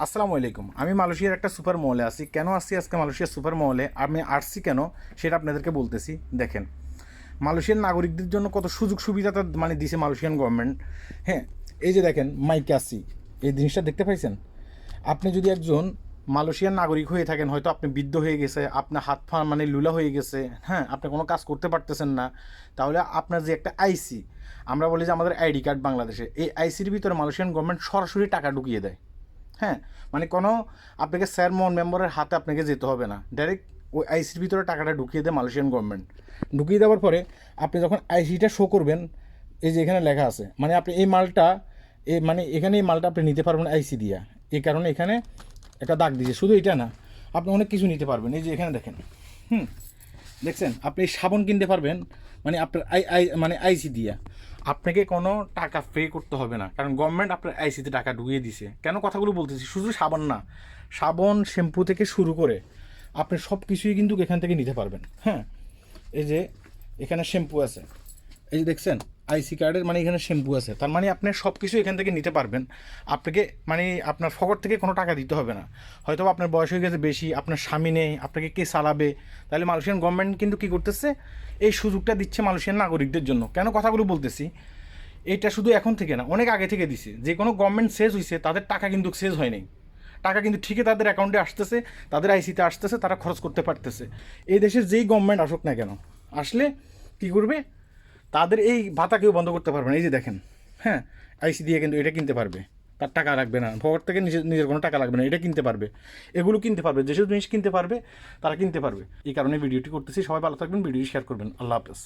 আসসালামু আলাইকুম। আমি মালয়েশিয়ার একটা সুপার মলে আছি। কেন আসছি আজকে মালয়েশিয়ার সুপার মলে, আমি আসছি কেন সেটা আপনাদেরকে বলতেছি। দেখেন, মালয়েশিয়ার নাগরিকদের জন্য কত সুযোগ সুবিধা মানে দিছে মালয়েশিয়ান গভর্নমেন্ট। হ্যাঁ, এই যে দেখেন মাইকে আসি, এই জিনিসটা দেখতে পাইছেন? আপনি যদি একজন মালয়েশিয়ান নাগরিক হয়ে থাকেন, হয়তো আপনি বৃদ্ধ হয়ে গেছে, আপনার হাত পা মানে লুলা হয়ে গেছে, হ্যাঁ, আপনি কোনো কাজ করতে পারতেছেন না, তাহলে আপনার যে একটা আইসি, আমরা বলি যে আমাদের আইডি কার্ড বাংলাদেশে, এই আইসির ভিতরে মালয়েশিয়ান গভর্নমেন্ট সরাসরি টাকা ঢুকিয়ে দেয়। হ্যাঁ, মানে কোনো আপনাকে চেয়ারম্যান মেম্বারের হাতে আপনাকে যেতে হবে না, ডাইরেক্ট ওই আইসির ভিতরে টাকাটা ঢুকিয়ে দেয় মালয়েশিয়ান গভর্নমেন্ট। ঢুকিয়ে দেওয়ার পরে আপনি যখন আইসিটা শো করবেন, এই যে এখানে লেখা আছে, মানে আপনি এই মালটা মানে এখানে এই মালটা আপনি নিতে পারবেন আইসি দিয়া। এই কারণে এখানে একটা দাগ দিয়েছে। শুধু এটা না, আপনি অনেক কিছু নিতে পারবেন। এই যে এখানে দেখেন, হুম, দেখছেন, আপনি সাবান কিনতে পারবেন, মানে আপনার মানে আইসি দিয়া। আপনাকে কোনো টাকা পে করতে হবে না, কারণ গভর্নমেন্ট আপনার আইসিতে টাকা ঢুকিয়ে দিছে। কেন কথাগুলো বলতেছি, শুধু সাবান না, সাবান শ্যাম্পু থেকে শুরু করে আপনি সব কিছুই কিন্তু এখান থেকে নিতে পারবেন। হ্যাঁ, এই যে এখানে শ্যাম্পু আছে, এই যে দেখছেন আইসি কার্ডের মানে এখানে শ্যাম্পু আছে, তার মানে আপনি সব কিছু এখান থেকে নিতে পারবেন। আপনাকে মানে আপনার ফকট থেকে কোনো টাকা দিতে হবে না। হয়তো আপনার বয়স হয়ে গেছে বেশি, আপনার স্বামী নেই, আপনাকে কে চালাবে? তাহলে মালয়েশিয়ান গভর্নমেন্ট কিন্তু কী করতেছে, এই সুযোগটা দিচ্ছে মালয়েশিয়ান নাগরিকদের জন্য। কেন কথাগুলো বলতেছি, এটা শুধু এখন থেকে না, অনেক আগে থেকে দিছে। যে কোনো গভর্নমেন্ট শেষ হয়েছে, তাদের টাকা কিন্তু শেষ হয় নাই। টাকা কিন্তু ঠিকই তাদের অ্যাকাউন্টে আসতেছে, তাদের আইসিতে আসতেছে, তারা খরচ করতে পারতেছে। এই দেশের যেই গভর্নমেন্ট আসুক না কেন, আসলে কী করবে, তাদের এই ভাতা কেউ বন্ধ করতে পারবে না। এই যে দেখেন, হ্যাঁ, আইসি দিয়ে কিন্তু এটা কিনতে পারবে, তার টাকা লাগবে না, পকেট থেকে নিজের কোনো টাকা লাগবে না, এটা কিনতে পারবে, এগুলো কিনতে পারবে, যেসব জিনিস কিনতে পারবে তারা কিনতে পারবে। এই কারণে ভিডিওটি করতেছি। সবাই ভালো থাকবেন, ভিডিওটি শেয়ার করবেন। আল্লাহ হাফেজ।